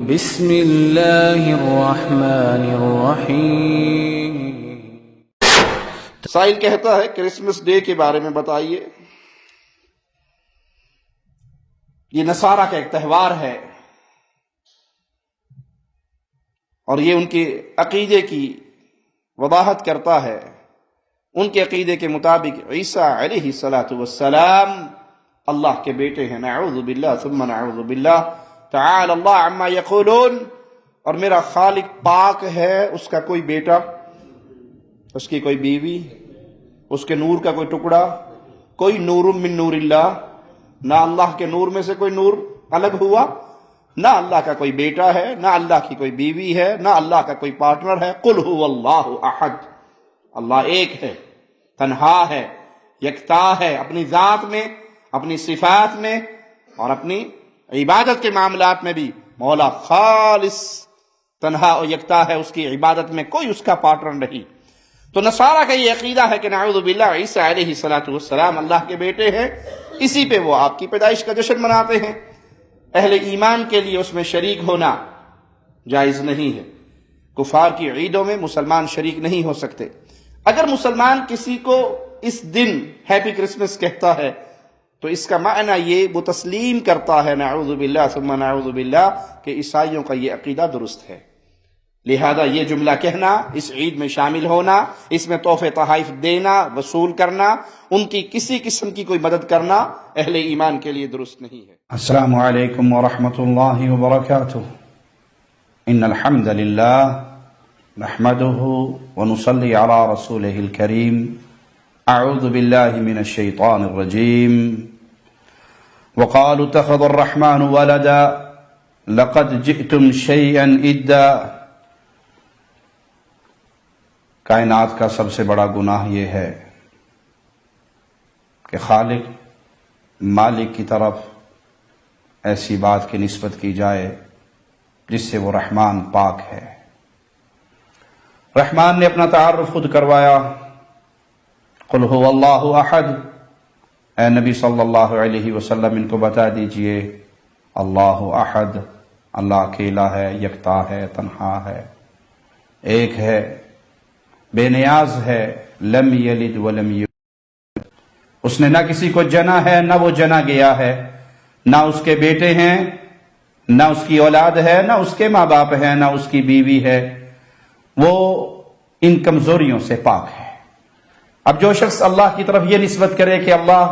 بسم اللہ الرحمن الرحیم۔ سائل کہتا ہے کرسمس ڈے کے بارے میں بتائیے۔ یہ نصارہ کا ایک تہوار ہے اور یہ ان کے عقیدے کی وضاحت کرتا ہے۔ ان کے عقیدے کے مطابق عیسیٰ علیہ الصلاۃ والسلام اللہ کے بیٹے ہیں۔ نعوذ باللہ ثم نعوذ باللہ، تعالی اللہ عما یقولون۔ اور میرا خالق پاک ہے، اس کا کوئی بیٹا، اس کی کوئی بیوی، اس کے نور کا کوئی ٹکڑا، کوئی نور من نور اللہ، نہ اللہ کے نور میں سے کوئی نور الگ ہوا، نہ اللہ کا کوئی بیٹا ہے، نہ اللہ کی کوئی بیوی ہے، نہ اللہ کا کوئی پارٹنر ہے۔ قل هو اللہ احد، اللہ ایک ہے، تنہا ہے، یکتا ہے، اپنی ذات میں، اپنی صفات میں اور اپنی عبادت کے معاملات میں بھی مولا خالص تنہا اور یکتا ہے، اس کی عبادت میں کوئی اس کا پارٹنر نہیں۔ تو نصارہ کا یہ عقیدہ ہے کہ نعوذ باللہ عیسیٰ علیہ الصلاۃ والسلام اللہ کے بیٹے ہیں، اسی پہ وہ آپ کی پیدائش کا جشن مناتے ہیں۔ اہل ایمان کے لیے اس میں شریک ہونا جائز نہیں ہے۔ کفار کی عیدوں میں مسلمان شریک نہیں ہو سکتے۔ اگر مسلمان کسی کو اس دن ہیپی کرسمس کہتا ہے تو اس کا معنی یہ وہ تسلیم کرتا ہے، نعوذ باللہ ثم نعوذ باللہ، کہ عیسائیوں کا یہ عقیدہ درست ہے۔ لہذا یہ جملہ کہنا، اس عید میں شامل ہونا، اس میں تحفے تحائف دینا، وصول کرنا، ان کی کسی قسم کی کوئی مدد کرنا اہل ایمان کے لیے درست نہیں ہے۔ السلام علیکم ورحمۃ اللہ وبرکاتہ۔ ان الحمد للہ نحمده ونصلی علی رسولہ الکریم۔ اعوذ باللہ من الشیطان الرجیم۔ وقالوا اتخذ الرحمن ولدا لقد جئتم شیئا ادا۔ کائنات کا سب سے بڑا گناہ یہ ہے کہ خالق مالک کی طرف ایسی بات کی نسبت کی جائے جس سے وہ رحمان پاک ہے۔ رحمان نے اپنا تعارف خود کروایا، قل هو اللہ احد۔ اے نبی صلی اللہ علیہ وسلم ان کو بتا دیجئے اللہ احد، اللہ اکیلا ہے، یکتا ہے، تنہا ہے، ایک ہے، بے نیاز ہے، لم یلد ولم یولد۔ اس نے نہ کسی کو جنا ہے، نہ وہ جنا گیا ہے، نہ اس کے بیٹے ہیں، نہ اس کی اولاد ہے، نہ اس کے ماں باپ ہیں، نہ اس کی بیوی ہے۔ وہ ان کمزوریوں سے پاک ہے۔ اب جو شخص اللہ کی طرف یہ نسبت کرے کہ اللہ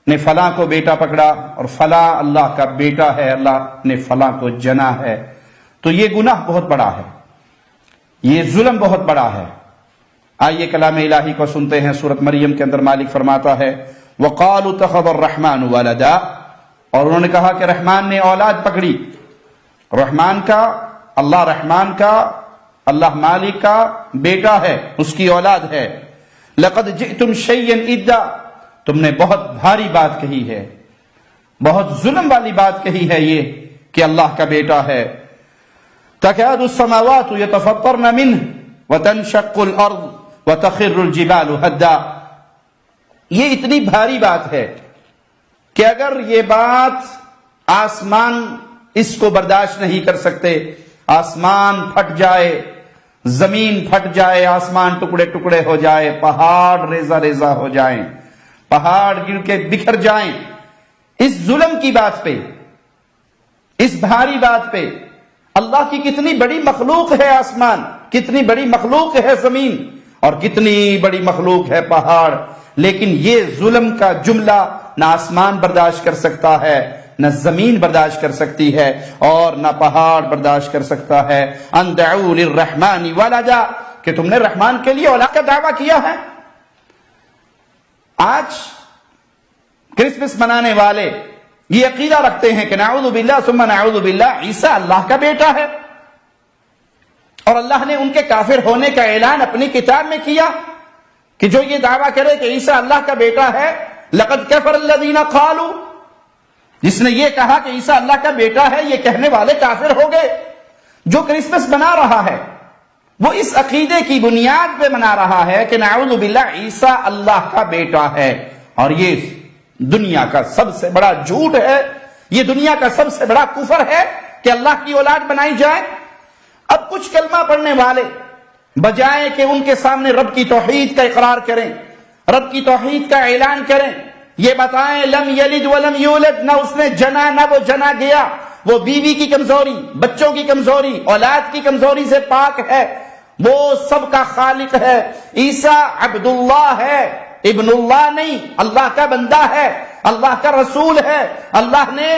نے فلاں کو بیٹا پکڑا اور فلاں اللہ کا بیٹا ہے، اللہ نے فلاں کو جنا ہے، تو یہ گناہ بہت بڑا ہے، یہ ظلم بہت بڑا ہے۔ آئیے کلام الہی کو سنتے ہیں۔ سورۃ مریم کے اندر مالک فرماتا ہے وَقَالُوا اتَّخَذَ الرَّحْمَنُ وَلَدًا، اور انہوں نے کہا کہ رحمان نے اولاد پکڑی۔ رحمان کا، اللہ رحمان کا، اللہ مالک کا بیٹا ہے، اس کی اولاد ہے۔ لَقَدْ جِئْتُمْ شَيْئًا إِدًّا، تم نے بہت بھاری بات کہی ہے، بہت ظلم والی بات کہی ہے یہ کہ اللہ کا بیٹا ہے۔ تَكَادُ السَّمَاوَاتُ يَتَفَطَّرْنَ مِنْهُ وَتَنشَقُّ الْأَرْضُ وَتَخِرُّ الْجِبَالُ هَدًّا۔ یہ اتنی بھاری بات ہے کہ اگر یہ بات آسمان اس کو برداشت نہیں کر سکتے، آسمان پھٹ جائے، زمین پھٹ جائے، آسمان ٹکڑے ٹکڑے ہو جائے، پہاڑ ریزہ ریزہ ہو جائیں، پہاڑ گر کے بکھر جائیں، اس ظلم کی بات پہ، اس بھاری بات پہ، اللہ کی کتنی بڑی مخلوق ہے آسمان، کتنی بڑی مخلوق ہے زمین، اور کتنی بڑی مخلوق ہے پہاڑ، لیکن یہ ظلم کا جملہ نہ آسمان برداشت کر سکتا ہے، نہ زمین برداشت کر سکتی ہے، اور نہ پہاڑ برداشت کر سکتا ہے۔ ان دعوا للرحمن ولدا، کہ تم نے رحمان کے لیے اولاد کا دعویٰ کیا ہے۔ آج کرسمس منانے والے یہ عقیدہ رکھتے ہیں کہ نعوذ باللہ ثم نعوذ باللہ عیسیٰ اللہ کا بیٹا ہے، اور اللہ نے ان کے کافر ہونے کا اعلان اپنی کتاب میں کیا کہ جو یہ دعویٰ کرے کہ عیسیٰ اللہ کا بیٹا ہے، لقد کفر الذین قالوا، جس نے یہ کہا کہ عیسیٰ اللہ کا بیٹا ہے، یہ کہنے والے کافر ہو گئے۔ جو کرسمس منا رہا ہے وہ اس عقیدے کی بنیاد پہ منا رہا ہے کہ نعوذ باللہ عیسیٰ اللہ کا بیٹا ہے، اور یہ دنیا کا سب سے بڑا جھوٹ ہے، یہ دنیا کا سب سے بڑا کفر ہے کہ کہ اللہ کی اولاد بنائی جائے؟ اب کچھ کلمہ پڑھنے والے بجائے کہ ان کے سامنے رب کی توحید کا اقرار کریں، رب کی توحید کا اعلان کریں، یہ بتائیں لم یلد ولم یولد، نہ اس نے جنا نہ وہ جنا گیا، وہ بیوی کی کمزوری، بچوں کی کمزوری، اولاد کی کمزوری سے پاک ہے، وہ سب کا خالق ہے۔ عیسیٰ عبداللہ ہے، ابن اللہ نہیں، اللہ کا بندہ ہے، اللہ کا رسول ہے۔ اللہ نے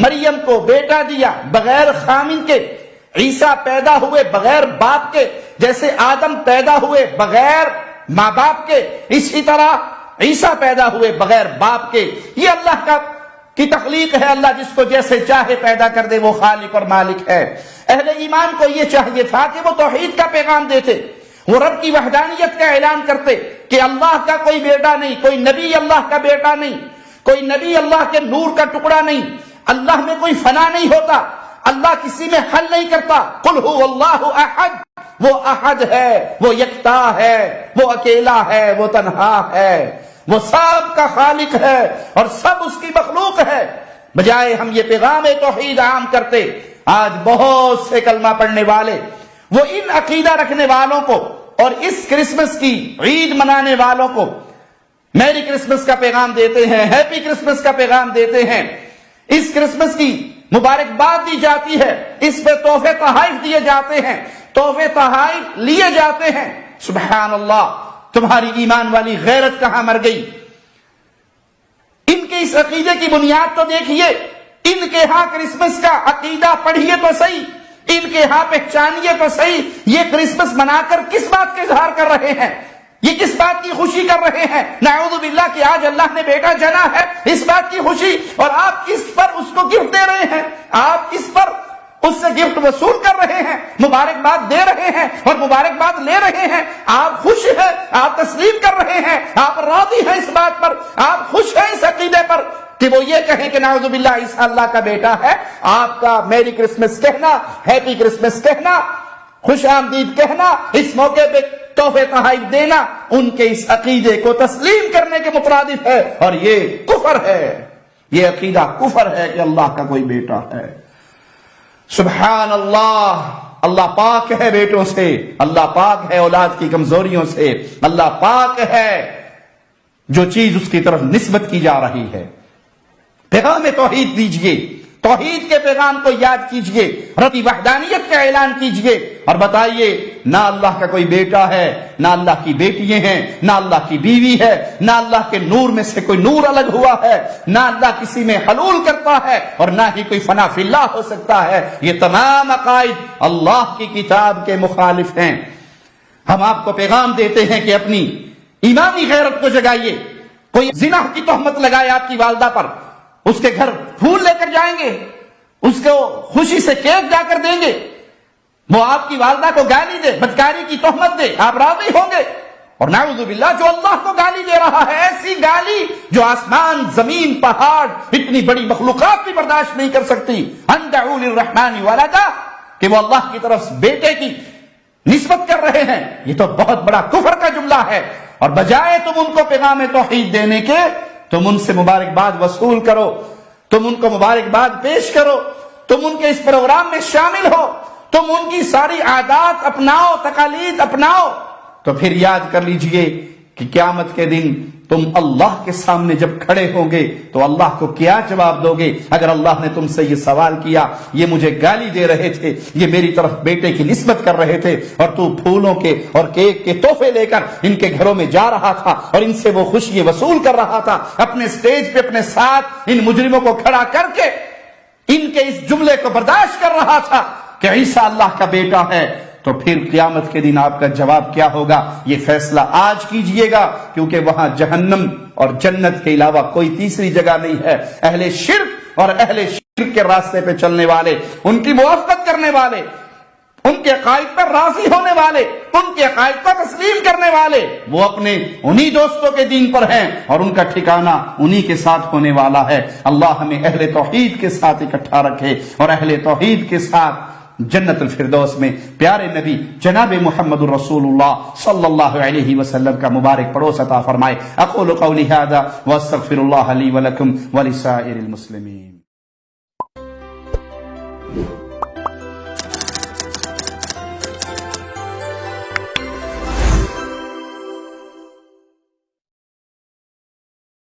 مریم کو بیٹا دیا بغیر خامن کے، عیسیٰ پیدا ہوئے بغیر باپ کے، جیسے آدم پیدا ہوئے بغیر ماں باپ کے، اسی طرح عیسیٰ پیدا ہوئے بغیر باپ کے۔ یہ اللہ کی تخلیق ہے، اللہ جس کو جیسے چاہے پیدا کر دے، وہ خالق اور مالک ہے۔ اہل ایمان کو یہ چاہیے تھا کہ وہ توحید کا پیغام دیتے، وہ رب کی وحدانیت کا اعلان کرتے کہ اللہ کا کوئی بیٹا نہیں، کوئی نبی اللہ کا بیٹا نہیں، کوئی نبی اللہ کے نور کا ٹکڑا نہیں، اللہ میں کوئی فنا نہیں ہوتا، اللہ کسی میں حل نہیں کرتا۔ قل هو اللہ احد، وہ احد ہے، وہ یکتا ہے، وہ اکیلا ہے، وہ تنہا ہے، وہ سب کا خالق ہے اور سب اس کی مخلوق ہے۔ بجائے ہم یہ پیغام توحید عام کرتے، آج بہت سے کلمہ پڑھنے والے وہ ان عقیدہ رکھنے والوں کو اور اس کرسمس کی عید منانے والوں کو میری کرسمس کا پیغام دیتے ہیں، ہیپی کرسمس کا پیغام دیتے ہیں، اس کرسمس کی مبارکباد دی جاتی ہے، اس پہ تحفے تحائف دیے جاتے ہیں، تحفے تحائف لیے جاتے ہیں۔ سبحان اللہ، تمہاری ایمان والی غیرت کہاں مر گئی؟ ان کے اس عقیدے کی بنیاد تو دیکھیے، ان کے ہاں کرسمس کا عقیدہ پڑھیے تو صحیح، ان کے ہاں پہچانیے تو صحیح، یہ کرسمس منا کر کس بات کا اظہار کر رہے ہیں؟ یہ کس بات کی خوشی کر رہے ہیں؟ نعوذ باللہ کہ آج اللہ نے بیٹا جنا ہے، اس بات کی خوشی، اور آپ اس پر اس کو گفٹ دے رہے ہیں، آپ اس پر اس سے گفٹ وصول کر رہے ہیں، مبارکباد دے رہے ہیں اور مبارکباد لے رہے ہیں۔ آپ خوش ہیں، آپ تسلیم کر رہے ہیں، آپ راضی ہیں اس بات پر، آپ خوش ہیں اس عقیدے پر کہ وہ یہ کہیں کہ نعوذ باللہ عیسیٰ اللہ کا بیٹا ہے۔ آپ کا میری کرسمس کہنا، ہیپی کرسمس کہنا، خوش آمدید کہنا، اس موقع پہ تحفے تحائف دینا ان کے اس عقیدے کو تسلیم کرنے کے مترادف ہے، اور یہ کفر ہے، یہ عقیدہ کفر ہے کہ اللہ کا کوئی بیٹا ہے۔ سبحان اللہ، اللہ پاک ہے بیٹوں سے، اللہ پاک ہے اولاد کی کمزوریوں سے، اللہ پاک ہے جو چیز اس کی طرف نسبت کی جا رہی ہے۔ پیغام توحید دیجئے، توحید کے پیغام کو یاد کیجئے، رب کی وحدانیت کا اعلان کیجئے اور بتائیے نہ اللہ کا کوئی بیٹا ہے، نہ اللہ کی بیٹیاں ہیں، نہ اللہ کی بیوی ہے، نہ اللہ کے نور میں سے کوئی نور الگ ہوا ہے، نہ اللہ کسی میں حلول کرتا ہے اور نہ ہی کوئی فنا فی اللہ ہو سکتا ہے۔ یہ تمام عقائد اللہ کی کتاب کے مخالف ہیں۔ ہم آپ کو پیغام دیتے ہیں کہ اپنی ایمانی غیرت کو جگائیے۔ کوئی زنا کی تہمت لگائے آپ کی والدہ پر، اس کے گھر پھول لے کر جائیں گے، اس کو خوشی سے کیک جا کر دیں گے، وہ آپ کی والدہ کو گالی دے، بدکاری کی تہمت دے، آپ راضی ہوں گے؟ اور نعوذ باللہ جو اللہ کو گالی دے رہا ہے، ایسی گالی جو آسمان، زمین، پہاڑ، اتنی بڑی مخلوقات بھی برداشت نہیں کر سکتی، ان دعوا للرحمن ولدا، کہ وہ اللہ کی طرف بیٹے کی نسبت کر رہے ہیں، یہ تو بہت بڑا کفر کا جملہ ہے۔ اور بجائے تم ان کو پیغام توحید دینے کے، تم ان سے مبارکباد وصول کرو، تم ان کو مبارکباد پیش کرو، تم ان کے اس پروگرام میں شامل ہو، تم ان کی ساری عادات اپناؤ، تقالید اپناؤ، تو پھر یاد کر لیجئے کہ قیامت کے دن تم اللہ کے سامنے جب کھڑے ہوں گے تو اللہ کو کیا جواب دو گے؟ اگر اللہ نے تم سے یہ سوال کیا، یہ مجھے گالی دے رہے تھے، یہ میری طرف بیٹے کی نسبت کر رہے تھے، اور تو پھولوں کے اور کیک کے تحفے لے کر ان کے گھروں میں جا رہا تھا اور ان سے وہ خوشی وصول کر رہا تھا، اپنے سٹیج پہ اپنے ساتھ ان مجرموں کو کھڑا کر کے ان کے اس جملے کو برداشت کر رہا تھا کہ عیسیٰ اللہ کا بیٹا ہے، تو پھر قیامت کے دن آپ کا جواب کیا ہوگا؟ یہ فیصلہ آج کیجئے گا، کیونکہ وہاں جہنم اور جنت کے علاوہ کوئی تیسری جگہ نہیں ہے۔ اہل شرک اور اہل شرک کے راستے پہ چلنے والے، ان کی موافقت کرنے والے، ان کے عقائد پر راضی ہونے والے، ان کے عقائد پر تسلیم کرنے والے، وہ اپنے انہی دوستوں کے دین پر ہیں اور ان کا ٹھکانہ انہی کے ساتھ ہونے والا ہے۔ اللہ ہمیں اہل توحید کے ساتھ اکٹھا رکھے اور اہل توحید کے ساتھ جنت الفردوس میں پیارے نبی جناب محمد الرسول اللہ صلی اللہ علیہ وسلم کا مبارک پڑوس عطا فرمائے۔ اقول قولی ھذا واستغفر اللہ لی ولکم ولسائر المسلمین۔